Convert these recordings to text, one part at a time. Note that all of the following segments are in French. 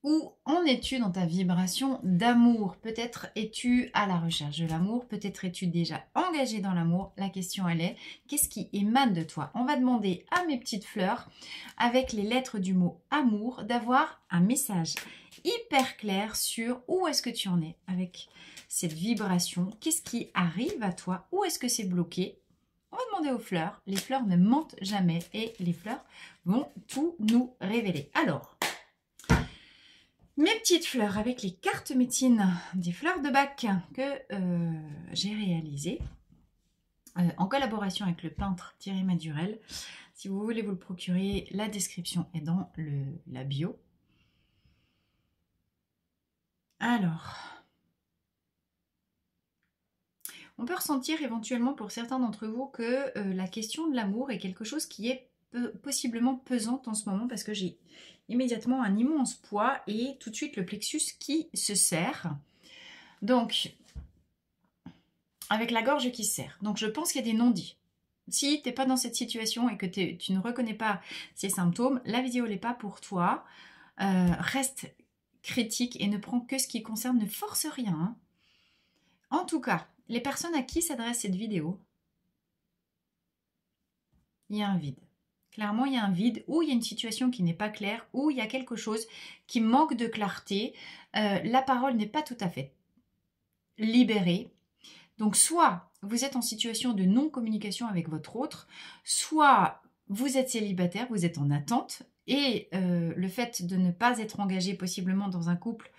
Où en es-tu dans ta vibration d'amour? Peut-être es-tu à la recherche de l'amour, peut-être es-tu déjà engagé dans l'amour. La question elle est, qu'est-ce qui émane de toi? On va demander à mes petites fleurs, avec les lettres du mot amour, d'avoir un message hyper clair sur où est-ce que tu en es avec cette vibration. Qu'est-ce qui arrive à toi? Où est-ce que c'est bloqué? On va demander aux fleurs. Les fleurs ne mentent jamais et les fleurs vont tout nous révéler. Alors, mes petites fleurs avec les cartes médecine des fleurs de bac que j'ai réalisées en collaboration avec le peintre Thierry Madurel. Si vous voulez vous le procurer, la description est dans la bio. Alors, on peut ressentir éventuellement pour certains d'entre vous que la question de l'amour est quelque chose qui est possiblement pesante en ce moment parce que j'ai immédiatement un immense poids et tout de suite le plexus qui se serre. Donc, avec la gorge qui se serre. Donc, je pense qu'il y a des non-dits. Si tu n'es pas dans cette situation et que tu ne reconnais pas ces symptômes, la vidéo n'est pas pour toi. Reste critique et ne prends que ce qui concerne, ne force rien. Hein. En tout cas, les personnes à qui s'adresse cette vidéo, il y a un vide. Clairement, il y a un vide où il y a une situation qui n'est pas claire, où il y a quelque chose qui manque de clarté. La parole n'est pas tout à fait libérée. Donc, soit vous êtes en situation de non-communication avec votre autre, soit vous êtes célibataire, vous êtes en attente, et le fait de ne pas être engagé possiblement dans un couple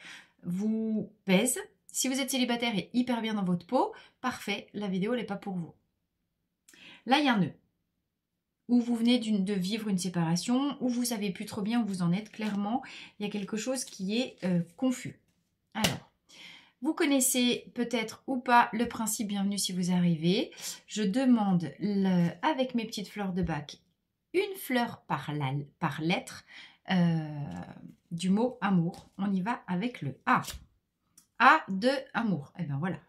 vous pèse. Si vous êtes célibataire et hyper bien dans votre peau, parfait, la vidéo n'est pas pour vous. Là, il y a un nœud. Où vous venez de vivre une séparation, où vous ne savez plus trop bien où vous en êtes, clairement, il y a quelque chose qui est confus. Alors, vous connaissez peut-être ou pas le principe, bienvenue si vous arrivez. Je demande avec mes petites fleurs de bac, une fleur par lettre du mot amour. On y va avec le A. A de amour. Et bien voilà.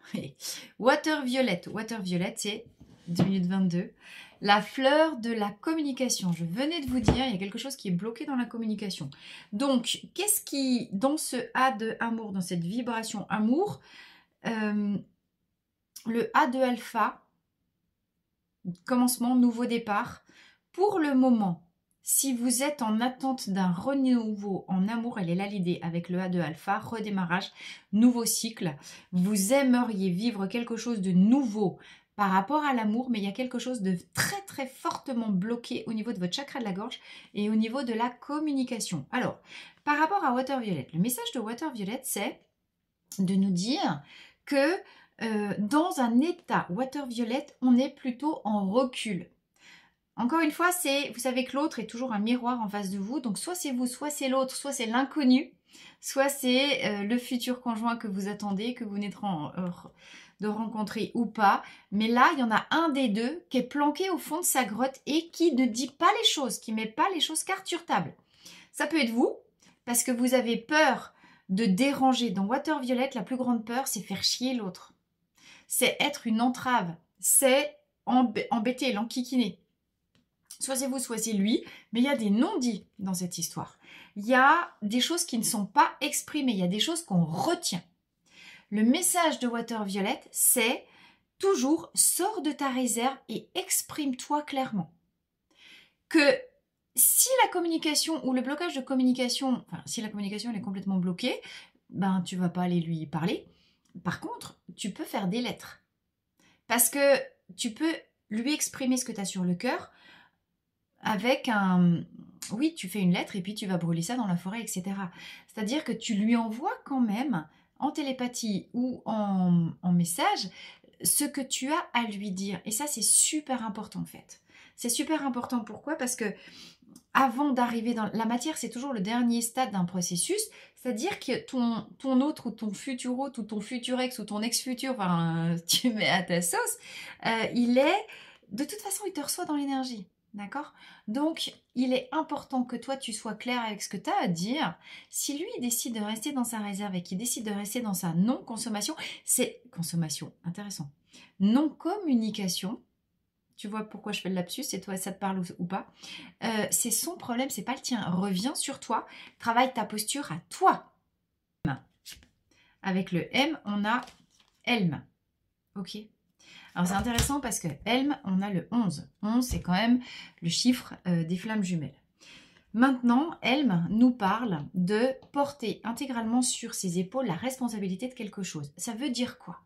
Water Violette. Water Violette, c'est 2 minutes 22. La fleur de la communication. Je venais de vous dire, il y a quelque chose qui est bloqué dans la communication. Donc, qu'est-ce qui, dans ce A de amour, dans cette vibration amour, le A de alpha, commencement, nouveau départ, pour le moment, si vous êtes en attente d'un renouveau en amour, elle est là l'idée avec le A de alpha, redémarrage, nouveau cycle, vous aimeriez vivre quelque chose de nouveau par rapport à l'amour, mais il y a quelque chose de très très fortement bloqué au niveau de votre chakra de la gorge et au niveau de la communication. Alors, par rapport à Water Violet, le message de Water Violet, c'est de nous dire que dans un état Water Violet, on est plutôt en recul. Encore une fois, vous savez que l'autre est toujours un miroir en face de vous, donc soit c'est vous, soit c'est l'autre, soit c'est l'inconnu, soit c'est le futur conjoint que vous attendez, que vous venez de rencontrer ou pas. Mais là, il y en a un des deux qui est planqué au fond de sa grotte et qui ne dit pas les choses, qui ne met pas les choses cartes sur table. Ça peut être vous, parce que vous avez peur de déranger. Dans Water Violet, la plus grande peur, c'est faire chier l'autre. C'est être une entrave, c'est embêter, l'enquiquiner. Soit c'est vous, soit c'est lui, mais il y a des non-dits dans cette histoire. Il y a des choses qui ne sont pas exprimées, il y a des choses qu'on retient. Le message de Water Violet, c'est toujours sors de ta réserve et exprime-toi clairement. Que si la communication ou le blocage de communication, enfin si la communication elle est complètement bloquée, ben tu vas pas aller lui parler. Par contre, tu peux faire des lettres. Parce que tu peux lui exprimer ce que tu as sur le cœur avec un... Oui, tu fais une lettre et puis tu vas brûler ça dans la forêt, etc. C'est-à-dire que tu lui envoies quand même, en télépathie ou en message, ce que tu as à lui dire. Et ça, c'est super important en fait. C'est super important. Pourquoi? Parce que avant d'arriver dans la matière, c'est toujours le dernier stade d'un processus. C'est-à-dire que ton autre ou ton futur autre ou ton futur ex ou ton ex-futur, enfin, tu mets à ta sauce, il est... De toute façon, il te reçoit dans l'énergie. D'accord? Donc, il est important que toi, tu sois clair avec ce que tu as à dire. Si lui, il décide de rester dans sa réserve et qu'il décide de rester dans sa non-consommation, c'est... Consommation, intéressant. Non-communication, Tu vois pourquoi je fais le lapsus, et toi, ça te parle ou pas. C'est son problème, c'est pas le tien. Reviens sur toi, travaille ta posture à toi. Avec le M, on a Elm. Ok. Alors c'est intéressant parce que Elm, on a le 11. 11, c'est quand même le chiffre des flammes jumelles. Maintenant, Elm nous parle de porter intégralement sur ses épaules la responsabilité de quelque chose. Ça veut dire quoi?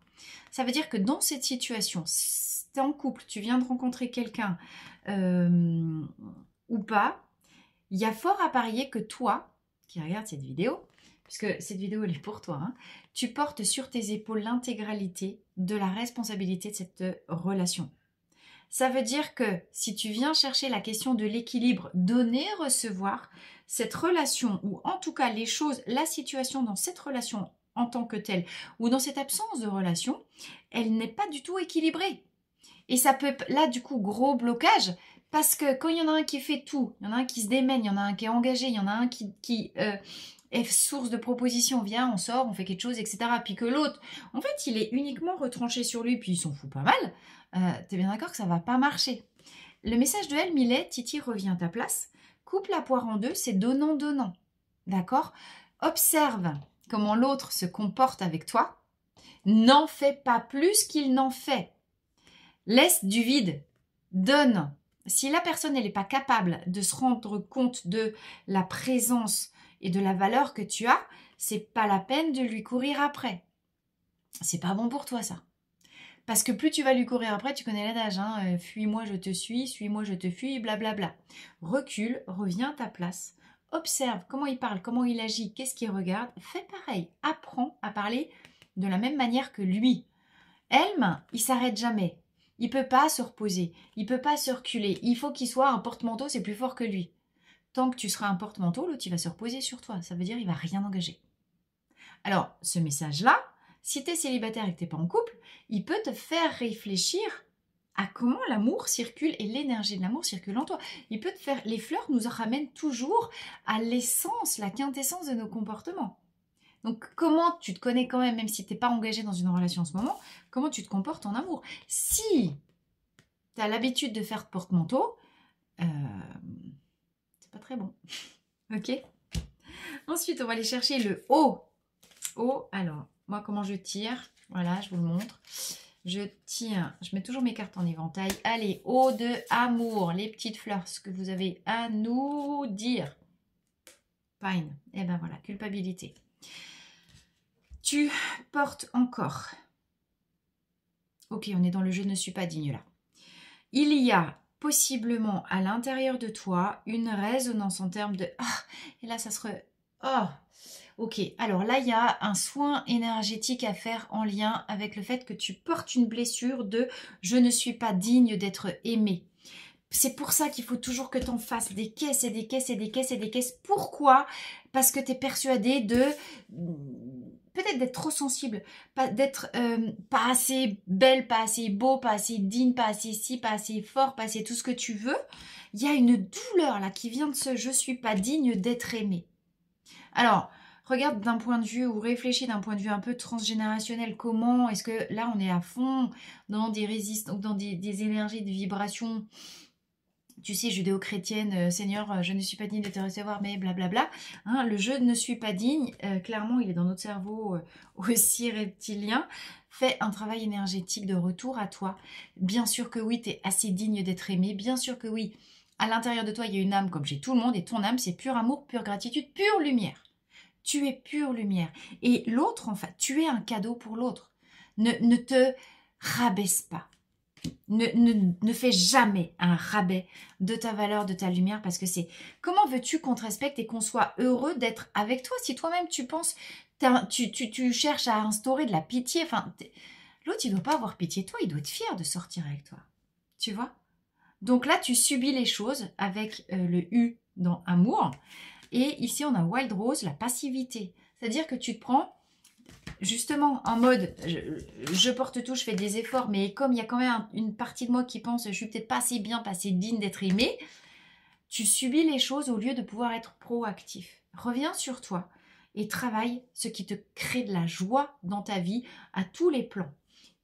Ça veut dire que dans cette situation, si tu es en couple, tu viens de rencontrer quelqu'un ou pas, il y a fort à parier que toi, qui regarde cette vidéo, puisque cette vidéo elle est pour toi, hein, tu portes sur tes épaules l'intégralité de la responsabilité de cette relation. Ça veut dire que si tu viens chercher la question de l'équilibre donner-recevoir, cette relation, ou en tout cas les choses, la situation dans cette relation en tant que telle, ou dans cette absence de relation, elle n'est pas du tout équilibrée. Et ça peut, là du coup, gros blocage, parce que quand il y en a un qui fait tout, il y en a un qui se démène, il y en a un qui est engagé, il y en a un qui est source de propositions, viens, on sort, on fait quelque chose, etc. Puis que l'autre, en fait, il est uniquement retranché sur lui, puis il s'en fout pas mal. T'es bien d'accord que ça va pas marcher. Le message de Helm, il est, Titi, reviens à ta place, coupe la poire en deux, c'est donnant-donnant. D'accord? Observe comment l'autre se comporte avec toi. N'en fais pas plus qu'il n'en fait. Laisse du vide. Donne. Si la personne n'est pas capable de se rendre compte de la présence et de la valeur que tu as, c'est pas la peine de lui courir après. C'est pas bon pour toi, ça. Parce que plus tu vas lui courir après, tu connais l'adage, hein, fuis-moi, je te suis-moi, je te fuis, blablabla. Recule, reviens à ta place, observe comment il parle, comment il agit, qu'est-ce qu'il regarde, fais pareil, apprends à parler de la même manière que lui. Helm, il s'arrête jamais, il peut pas se reposer, il peut pas se reculer, il faut qu'il soit un porte-manteau, c'est plus fort que lui. Tant que tu seras un porte-manteau, l'autre il va se reposer sur toi, ça veut dire il va rien engager. Alors, ce message-là, si tu es célibataire et que tu n'es pas en couple, il peut te faire réfléchir à comment l'amour circule et l'énergie de l'amour circule en toi. Il peut te faire... Les fleurs nous ramènent toujours à l'essence, la quintessence de nos comportements. Donc, comment tu te connais quand même si tu n'es pas engagé dans une relation en ce moment, comment tu te comportes en amour? Si tu as l'habitude de faire porte-manteau, c'est pas très bon. Ok? Ensuite, on va aller chercher le haut. Oh, alors, moi, comment je tire? Voilà, je vous le montre. Je tire, je mets toujours mes cartes en éventail. Allez, eau de amour, les petites fleurs, ce que vous avez à nous dire. Pine, et ben voilà, culpabilité. Tu portes encore. Ok, on est dans le je ne suis pas digne là. Il y a possiblement à l'intérieur de toi une résonance en termes de ah, et là ça serait oh. Ok, alors là, il y a un soin énergétique à faire en lien avec le fait que tu portes une blessure de « je ne suis pas digne d'être aimé ». C'est pour ça qu'il faut toujours que tu en fasses des caisses et des caisses et des caisses et des caisses. Pourquoi? Parce que tu es persuadé de peut-être d'être trop sensible, d'être pas assez belle, pas assez beau, pas assez digne, pas assez ci, pas assez fort, pas assez tout ce que tu veux. Il y a une douleur là qui vient de ce « je suis pas digne d'être aimé ». Alors, regarde d'un point de vue ou réfléchis d'un point de vue un peu transgénérationnel. Comment est-ce que là, on est à fond dans des résistances, dans des énergies de vibration, tu sais, judéo-chrétienne, Seigneur, je ne suis pas digne de te recevoir, mais blablabla. Hein, le je ne suis pas digne, clairement, il est dans notre cerveau aussi reptilien. Fais un travail énergétique de retour à toi. Bien sûr que oui, tu es assez digne d'être aimé. Bien sûr que oui, à l'intérieur de toi, il y a une âme comme chez tout le monde. Et ton âme, c'est pur amour, pure gratitude, pure lumière. Tu es pure lumière. Et l'autre, en fait, tu es un cadeau pour l'autre. Ne te rabaisse pas. Ne fais jamais un rabais de ta valeur, de ta lumière, parce que c'est... Comment veux-tu qu'on te respecte et qu'on soit heureux d'être avec toi si toi-même tu penses... Tu cherches à instaurer de la pitié. Enfin, l'autre, il ne doit pas avoir pitié de toi, il doit être fier de sortir avec toi. Tu vois? Donc là, tu subis les choses avec le U dans amour. Et ici, on a Wild Rose, la passivité. C'est-à-dire que tu te prends justement en mode je porte tout, je fais des efforts, mais comme il y a quand même une partie de moi qui pense je suis peut-être pas assez bien, pas assez digne d'être aimée, tu subis les choses au lieu de pouvoir être proactif. Reviens sur toi et travaille ce qui te crée de la joie dans ta vie à tous les plans.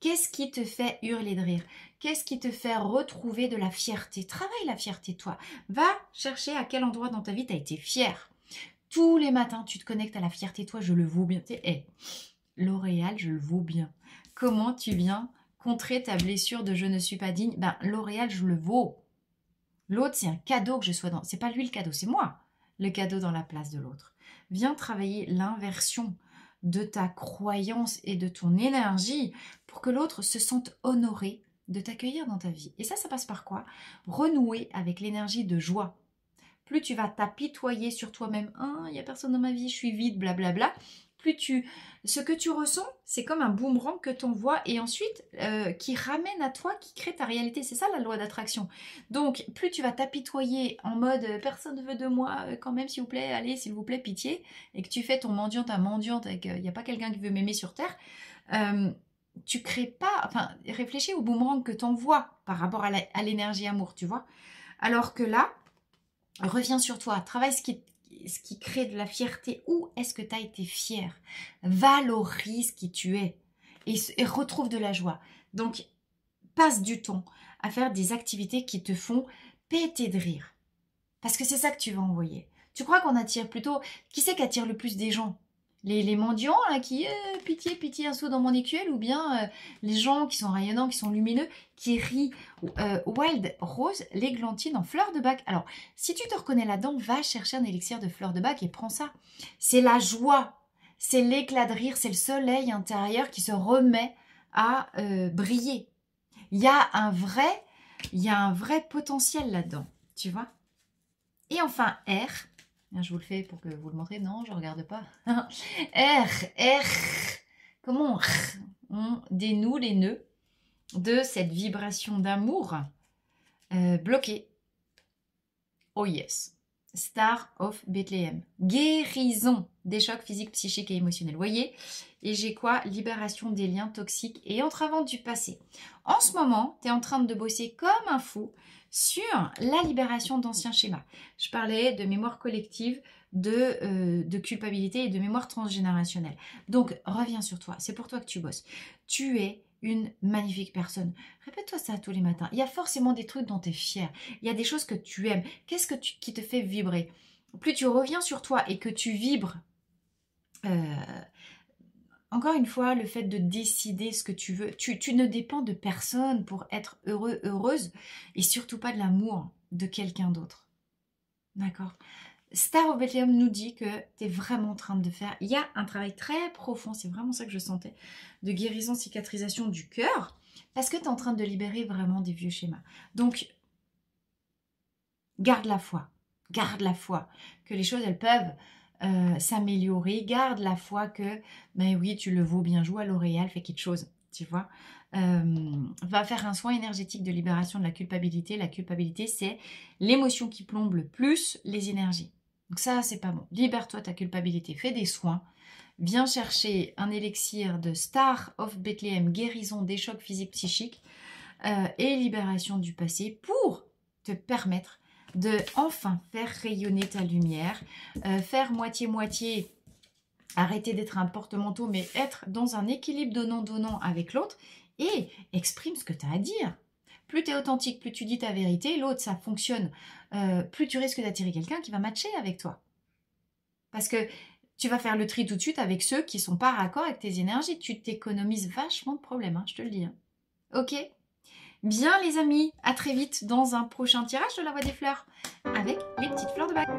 Qu'est-ce qui te fait hurler de rire? Qu'est-ce qui te fait retrouver de la fierté? Travaille la fierté, toi. Va chercher à quel endroit dans ta vie tu as été fier. Tous les matins, tu te connectes à la fierté, toi, je le vaux bien. Hey, L'Oréal, je le vaux bien. Comment tu viens contrer ta blessure de je ne suis pas digne? Ben, L'Oréal, je le vaux. L'autre, c'est un cadeau que je sois dans. C'est pas lui le cadeau, c'est moi le cadeau dans la place de l'autre. Viens travailler l'inversion de ta croyance et de ton énergie pour que l'autre se sente honoré de t'accueillir dans ta vie. Et ça passe par quoi? Renouer avec l'énergie de joie. Plus tu vas t'apitoyer sur toi-même, ah, il n'y a personne dans ma vie, je suis vide, blablabla. Ce que tu ressens, c'est comme un boomerang que tu envoies et ensuite qui ramène à toi, qui crée ta réalité. C'est ça la loi d'attraction. Donc, plus tu vas t'apitoyer en mode personne ne veut de moi, quand même, s'il vous plaît, allez, s'il vous plaît, pitié, et que tu fais ton mendiant, ta mendiante, et qu'il n'y a pas quelqu'un qui veut m'aimer sur Terre, tu crées pas, enfin, réfléchis au boomerang que tu envoies par rapport à l'énergie amour, tu vois. Alors que là, reviens sur toi, travaille ce qui crée de la fierté. Où est-ce que tu as été fier? Valorise qui tu es et retrouve de la joie. Donc, passe du temps à faire des activités qui te font péter de rire. Parce que c'est ça que tu vas envoyer. Tu crois qu'on attire plutôt... Qui c'est qui attire le plus des gens? Les mendiants là, qui pitié, pitié, un saut dans mon écuelle, ou bien les gens qui sont rayonnants, qui sont lumineux, qui rient. Wild Rose, l'églantine en fleur de bac. Alors, si tu te reconnais là-dedans, va chercher un élixir de fleur de bac et prends ça. C'est la joie, c'est l'éclat de rire, c'est le soleil intérieur qui se remet à briller. Il y a un vrai potentiel là-dedans, tu vois. Et enfin, R. Je vous le fais pour que vous le montrez. Non, je ne regarde pas. R. Comment on dénoue les nœuds de cette vibration d'amour bloquée. Oh yes. Star of Bethlehem. Guérison des chocs physiques, psychiques et émotionnels. Vous voyez? Et j'ai quoi? Libération des liens toxiques et entravant du passé. En ce moment, tu es en train de bosser comme un fou sur la libération d'anciens schémas. Je parlais de mémoire collective, de culpabilité et de mémoire transgénérationnelle. Donc, reviens sur toi. C'est pour toi que tu bosses. Tu es une magnifique personne. Répète-toi ça tous les matins. Il y a forcément des trucs dont tu es fier. Il y a des choses que tu aimes. Qu'est-ce qui te fait vibrer? Plus tu reviens sur toi et que tu vibres, encore une fois, le fait de décider ce que tu veux, tu ne dépends de personne pour être heureux, heureuse, et surtout pas de l'amour de quelqu'un d'autre. D'accord? Star of Bethlehem nous dit que tu es vraiment en train de faire, il y a un travail très profond, c'est vraiment ça que je sentais, de guérison, cicatrisation du cœur, parce que tu es en train de libérer vraiment des vieux schémas. Donc, garde la foi que les choses, elles peuvent s'améliorer, garde la foi que, ben oui, tu le vaux bien, joue à L'Oréal, fais quelque chose, tu vois. Va faire un soin énergétique de libération de la culpabilité. La culpabilité, c'est l'émotion qui plombe le plus les énergies. Donc ça, c'est pas bon. Libère-toi ta culpabilité, fais des soins. Viens chercher un élixir de Star of Bethlehem, guérison des chocs physiques, psychiques et libération du passé pour te permettre de enfin faire rayonner ta lumière, faire moitié-moitié, arrêter d'être un porte-manteau, mais être dans un équilibre donnant-donnant avec l'autre et exprime ce que tu as à dire. Plus tu es authentique, plus tu dis ta vérité, l'autre, ça fonctionne, plus tu risques d'attirer quelqu'un qui va matcher avec toi. Parce que tu vas faire le tri tout de suite avec ceux qui ne sont pas raccord avec tes énergies. Tu t'économises vachement de problèmes, hein, je te le dis. Hein. Ok ? Bien les amis, à très vite dans un prochain tirage de la Voix des Fleurs avec les petites fleurs de bac.